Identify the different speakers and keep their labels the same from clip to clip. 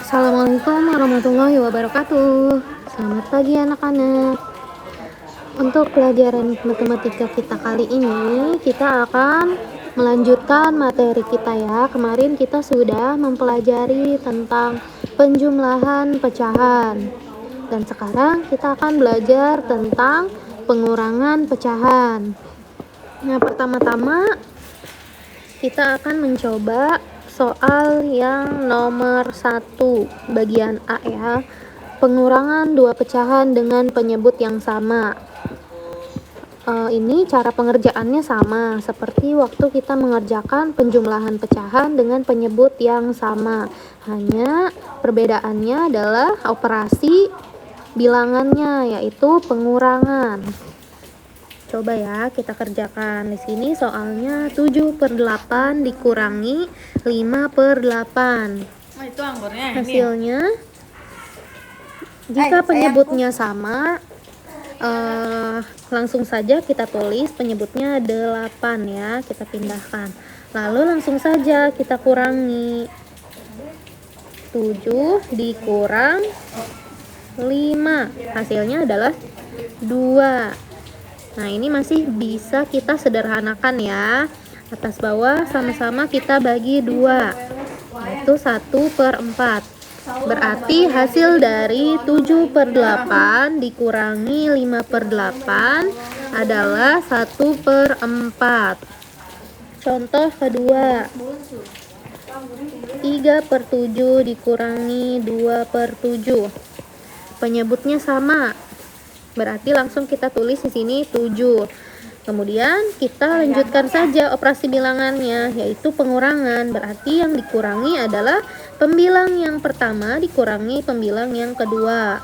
Speaker 1: Assalamualaikum warahmatullahi wabarakatuh. Selamat pagi anak-anak. Untuk pelajaran matematika kita kali ini, kita akan melanjutkan materi kita ya. Kemarin kita sudah mempelajari tentang penjumlahan pecahan. Dan sekarang kita akan belajar tentang pengurangan pecahan. Nah, pertama-tama kita akan mencoba soal yang nomor 1 bagian A ya. Pengurangan dua pecahan dengan penyebut yang sama. Ini cara pengerjaannya sama seperti waktu kita mengerjakan penjumlahan pecahan dengan penyebut yang sama. Hanya perbedaannya adalah operasi bilangannya, yaitu pengurangan. Coba ya kita kerjakan. Di sini soalnya 7/8 dikurangi 5/8.
Speaker 2: Itu anggurnya.
Speaker 1: Hasilnya jika penyebutnya sama, langsung saja kita tulis penyebutnya 8 ya, kita pindahkan. Lalu langsung saja kita kurangi. 7 dikurang 5, hasilnya adalah 2. Nah, ini masih bisa kita sederhanakan ya. Atas bawah sama-sama kita bagi 2, yaitu 1/4. Berarti hasil dari 7/8 dikurangi 5/8 adalah 1/4. Contoh kedua, 3/7 dikurangi 2/7. Penyebutnya sama. Berarti langsung kita tulis di sini 7. Kemudian kita lanjutkan saja operasi bilangannya, yaitu pengurangan. Berarti yang dikurangi adalah pembilang yang pertama dikurangi pembilang yang kedua.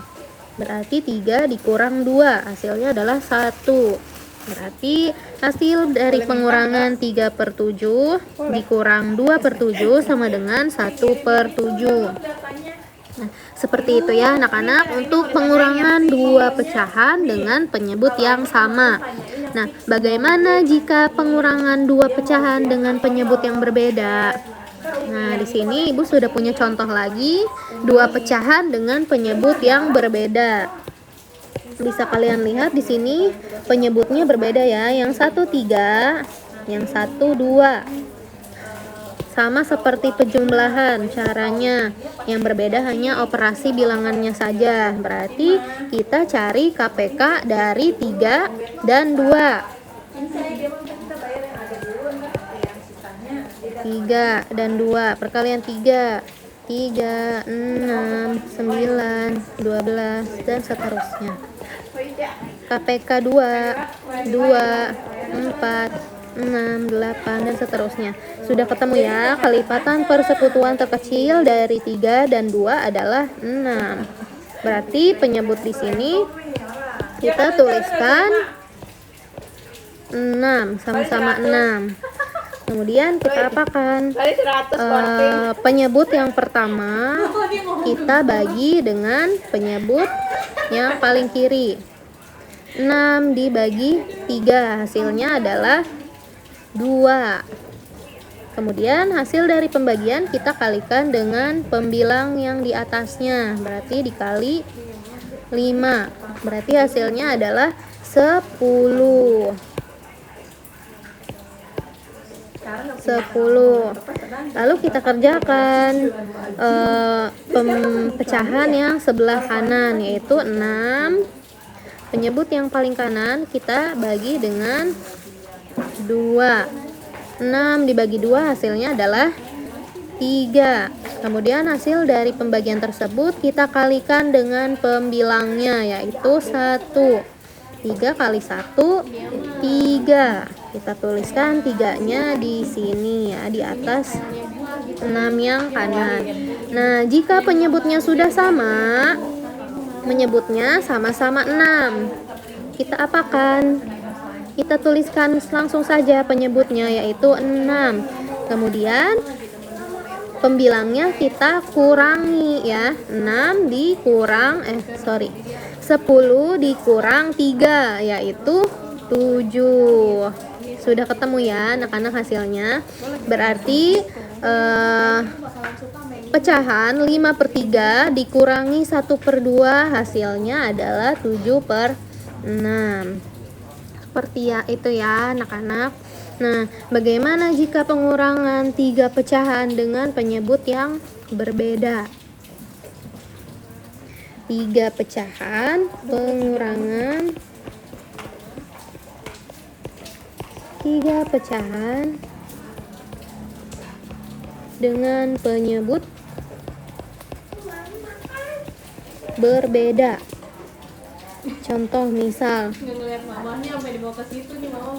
Speaker 1: Berarti 3 dikurang 2, hasilnya adalah 1. Berarti hasil dari pengurangan 3/7 dikurang 2/7 sama dengan 1/7. Nah, seperti itu ya anak-anak untuk pengurangan dua pecahan dengan penyebut yang sama. Nah, bagaimana jika pengurangan dua pecahan dengan penyebut yang berbeda? Nah, di sini Ibu sudah punya contoh lagi, dua pecahan dengan penyebut yang berbeda. Bisa kalian lihat di sini penyebutnya berbeda ya, yang satu 3, yang satu 2. Sama seperti penjumlahan, caranya yang berbeda hanya operasi bilangannya saja. Berarti kita cari KPK dari 3 dan 2. 3 dan 2, perkalian 3, 6, 9, 12, dan seterusnya. KPK 2, 4, 6, 8, dan seterusnya. Sudah ketemu ya, kelipatan persekutuan terkecil dari 3 dan 2 adalah 6. Berarti penyebut di sini kita tuliskan 6, sama-sama 6. Kemudian kita apakan? Penyebut yang pertama kita bagi dengan penyebut yang paling kiri. 6 dibagi 3, hasilnya adalah 2. Kemudian hasil dari pembagian kita kalikan dengan pembilang yang di atasnya, berarti dikali 5. Berarti hasilnya adalah 10. 10. Lalu kita kerjakan pecahan yang sebelah kanan, yaitu 6. Penyebut yang paling kanan kita bagi dengan 2. 6 dibagi 2 hasilnya adalah 3. Kemudian hasil dari pembagian tersebut kita kalikan dengan pembilangnya, yaitu 1. 3 kali 1, 3. Kita tuliskan 3-nya di sini ya, di atas 6 yang kanan. Nah, jika penyebutnya sudah sama, menyebutnya sama-sama 6, kita apakan? Kita tuliskan langsung saja penyebutnya, yaitu 6. Kemudian pembilangnya kita kurangi ya. 10 dikurang 3, yaitu 7. Sudah ketemu ya anak-anak hasilnya. Berarti pecahan 5/3 dikurangi 1/2 hasilnya adalah 7/6. Seperti ya itu ya anak-anak. Nah, bagaimana jika pengurangan 3 pecahan dengan penyebut yang berbeda? 3 pecahan pengurangan 3 pecahan dengan penyebut berbeda. Contoh misal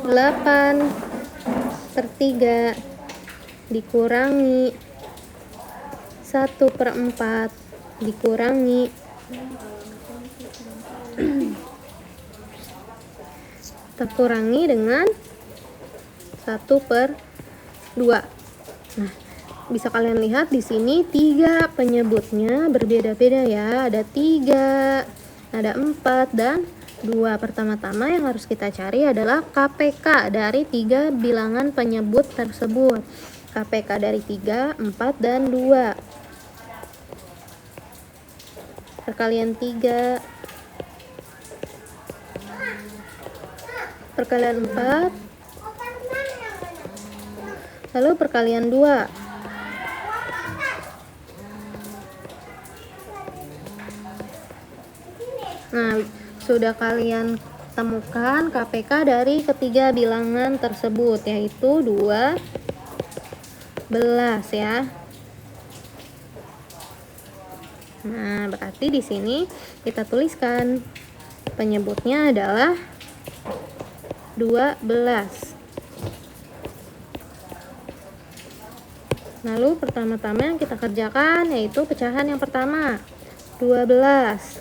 Speaker 1: 8/3 dikurangi 1/4 dikurangi terkurangi dengan 1/2. Nah, bisa kalian lihat di sini 3 penyebutnya berbeda-beda ya. Ada 3, ada 4 dan 2. Pertama-tama yang harus kita cari adalah KPK dari 3 bilangan penyebut tersebut. KPK dari 3, 4 dan 2. Perkalian 3 perkalian 4 lalu perkalian 2. Nah, sudah kalian temukan KPK dari ketiga bilangan tersebut, yaitu 12 ya. Nah, berarti di sini kita tuliskan penyebutnya adalah 12. Lalu pertama-tama yang kita kerjakan yaitu pecahan yang pertama, 12.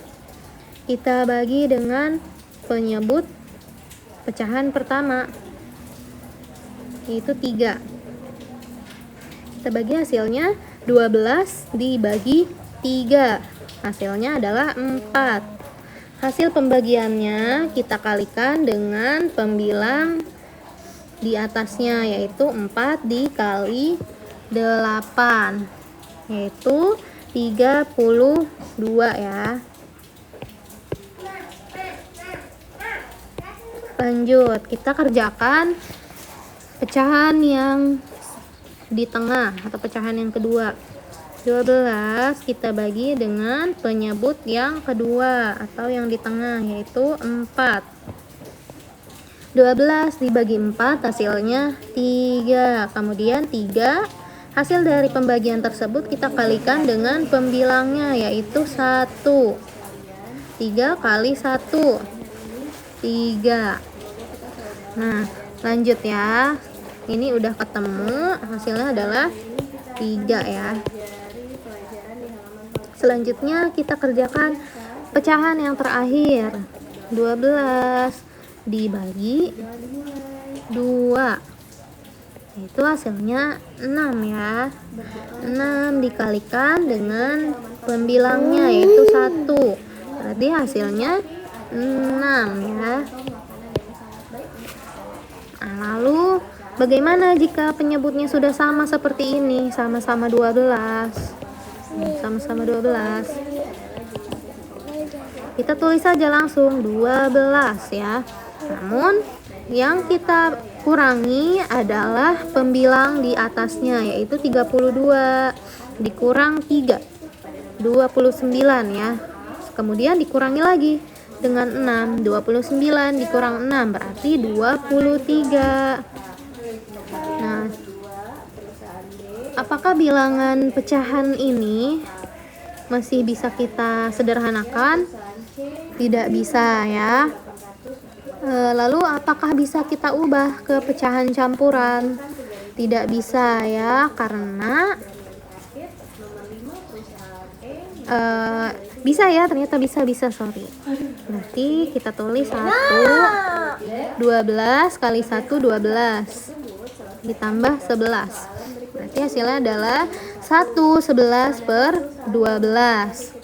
Speaker 1: Kita bagi dengan penyebut pecahan pertama, yaitu 3. Kita bagi hasilnya 12 dibagi 3. Hasilnya adalah 4. Hasil pembagiannya kita kalikan dengan pembilang di atasnya, yaitu 4 dikali 8, yaitu 32 ya. Lanjut, kita kerjakan pecahan yang di tengah atau pecahan yang kedua. 12 kita bagi dengan penyebut yang kedua atau yang di tengah, yaitu 4. 12 dibagi 4 hasilnya 3. Kemudian 3, hasil dari pembagian tersebut kita kalikan dengan pembilangnya, yaitu 1. 3 kali 1, 3. Nah, lanjut ya. Ini udah ketemu, hasilnya adalah 3 ya. Selanjutnya kita kerjakan pecahan yang terakhir. 12 dibagi 2. Itu hasilnya 6 ya. 6 dikalikan dengan pembilangnya, yaitu 1. Berarti hasilnya 6 ya. Nah, lalu bagaimana jika penyebutnya sudah sama seperti ini? Sama-sama 12. Sama-sama 12. Kita tulis saja langsung 12 ya. Namun yang kita kurangi adalah pembilang di atasnya, yaitu 32 dikurang 3, 29 ya. Kemudian dikurangi lagi dengan 6, 29 dikurang 6 berarti 23. Nah, apakah bilangan pecahan ini masih bisa kita sederhanakan? Tidak bisa ya. Lalu apakah bisa kita ubah ke pecahan campuran? Tidak bisa ya, karena bisa ya, ternyata bisa, sorry. Berarti kita tulis 12 kali 1, 12 ditambah 11. Berarti hasilnya adalah 11/12.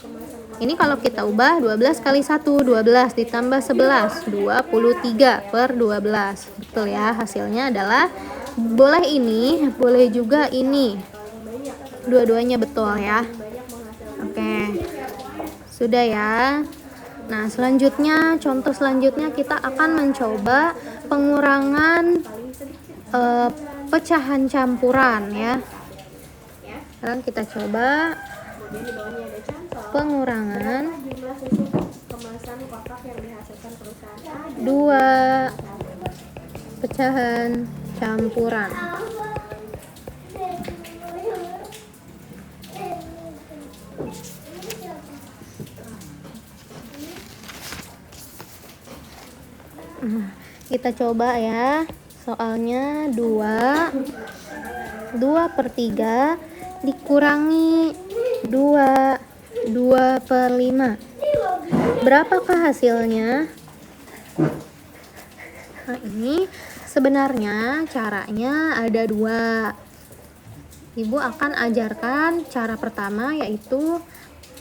Speaker 1: Ini kalau kita ubah 12 kali 1, 12 ditambah 11, 23/12. Betul ya, hasilnya adalah boleh ini, boleh juga ini. dua-duanya betul ya. Oke, sudah ya. Nah, selanjutnya, contoh selanjutnya kita akan mencoba pengurangan pecahan campuran ya. Sekarang kita coba pengurangan 2 pecahan campuran. Kita coba ya, soalnya 2/3 dikurangi 2/5. Berapakah hasilnya? Nah, ini sebenarnya caranya ada 2. Ibu akan ajarkan cara pertama, yaitu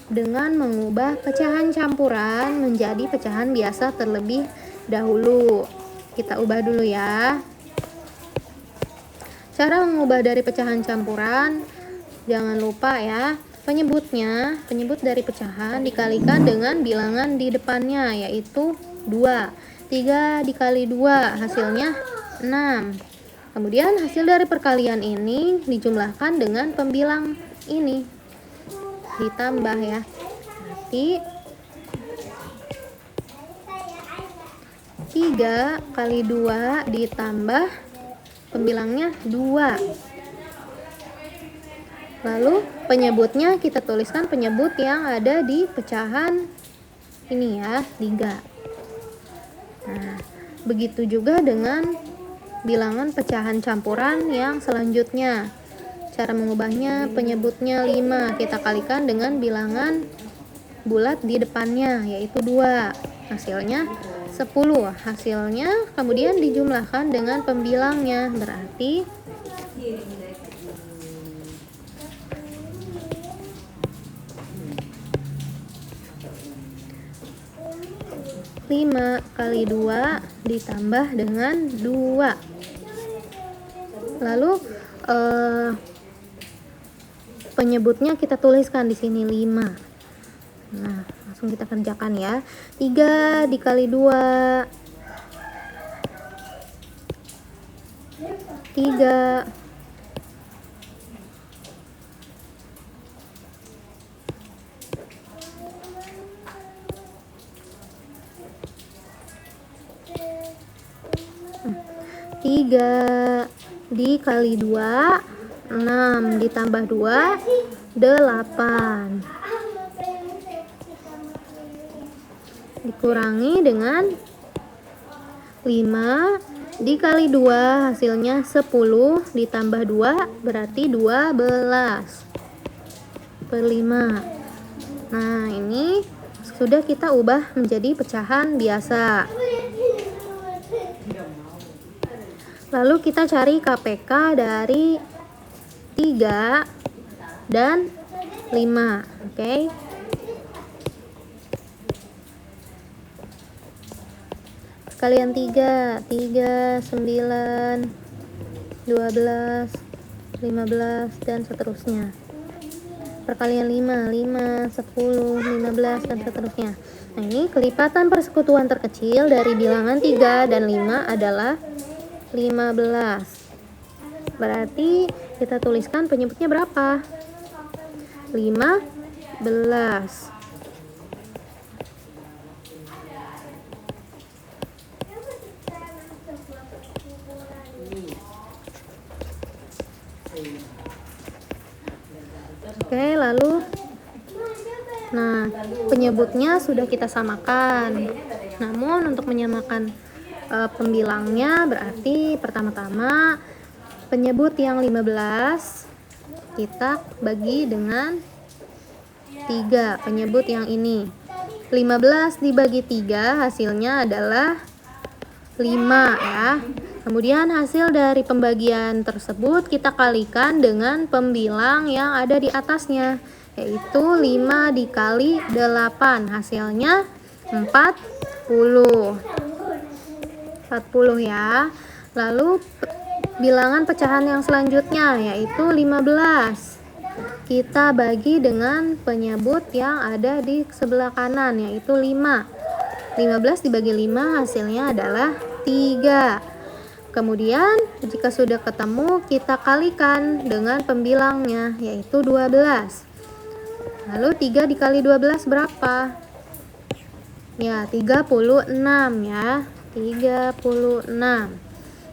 Speaker 1: dengan mengubah pecahan campuran menjadi pecahan biasa terlebih dahulu. Kita ubah dulu ya. Cara mengubah dari pecahan campuran, jangan lupa ya, penyebut dari pecahan dikalikan dengan bilangan di depannya, yaitu 2. 3 dikali 2 hasilnya 6. Kemudian hasil dari perkalian ini dijumlahkan dengan pembilang ini, ditambah ya. Berarti 3 kali 2 ditambah pembilangnya 2. Lalu penyebutnya kita tuliskan penyebut yang ada di pecahan ini ya, 3. Nah, begitu juga dengan bilangan pecahan campuran yang selanjutnya. Cara mengubahnya, penyebutnya 5, kita kalikan dengan bilangan bulat di depannya, yaitu 2. Hasilnya 10. Hasilnya kemudian dijumlahkan dengan pembilangnya, berarti 5 kali 2 ditambah dengan 2. Lalu penyebutnya kita tuliskan di sini 5. Nah, langsung kita kerjakan ya. 3 dikali 2 3. 3 dikali 2 6 ditambah 2 8 dikurangi dengan 5 dikali 2 hasilnya 10 ditambah 2 berarti 12/5. Nah, ini sudah kita ubah menjadi pecahan biasa. Lalu kita cari KPK dari 3 dan 5. Oke. Sekalian 3, 9, 12, 15 dan seterusnya. Perkalian 5, 10, 15 dan seterusnya. Nah, ini kelipatan persekutuan terkecil dari bilangan 3 dan 5 adalah 15. Berarti kita tuliskan penyebutnya berapa? 15. Oke, lalu penyebutnya sudah kita samakan. Namun untuk menyamakan pembilangnya, berarti pertama-tama penyebut yang 15 kita bagi dengan 3, penyebut yang ini. 15 dibagi 3 hasilnya adalah 5 ya. Kemudian hasil dari pembagian tersebut kita kalikan dengan pembilang yang ada di atasnya, yaitu 5 dikali 8 hasilnya 40 ya. Lalu bilangan pecahan yang selanjutnya yaitu 15. kita bagi dengan penyebut yang ada di sebelah kanan, yaitu 5. 15 dibagi 5 hasilnya adalah 3. Kemudian jika sudah ketemu, kita kalikan dengan pembilangnya, yaitu 12. Lalu 3 dikali 12 berapa? Ya, 36 ya. 36.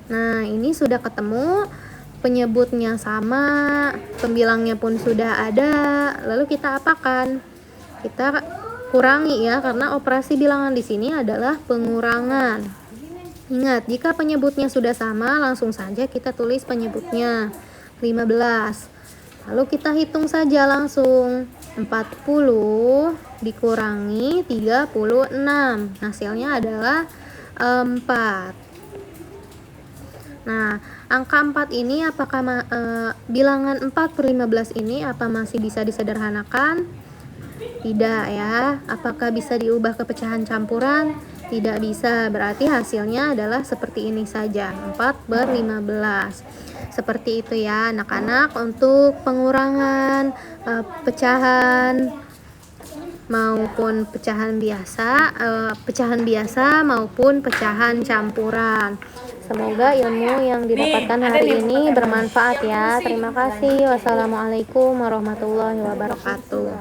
Speaker 1: Nah, ini sudah ketemu, penyebutnya sama, pembilangnya pun sudah ada. Lalu kita apakan? Kita kurangi ya, karena operasi bilangan di sini adalah pengurangan. Ingat, jika penyebutnya sudah sama, langsung saja kita tulis penyebutnya 15. Lalu kita hitung saja langsung. 40 dikurangi 36. Hasilnya adalah 4. Nah, angka 4 ini apakah bilangan 4 per 15 ini apa masih bisa disederhanakan? Tidak ya. Apakah bisa diubah ke pecahan campuran? Tidak bisa. Berarti hasilnya adalah seperti ini saja, 4 per 15. Seperti itu ya anak-anak, untuk pengurangan pecahan maupun pecahan biasa maupun pecahan campuran. Semoga ilmu yang didapatkan hari ini bermanfaat ya. Terima kasih. Wassalamualaikum warahmatullahi wabarakatuh.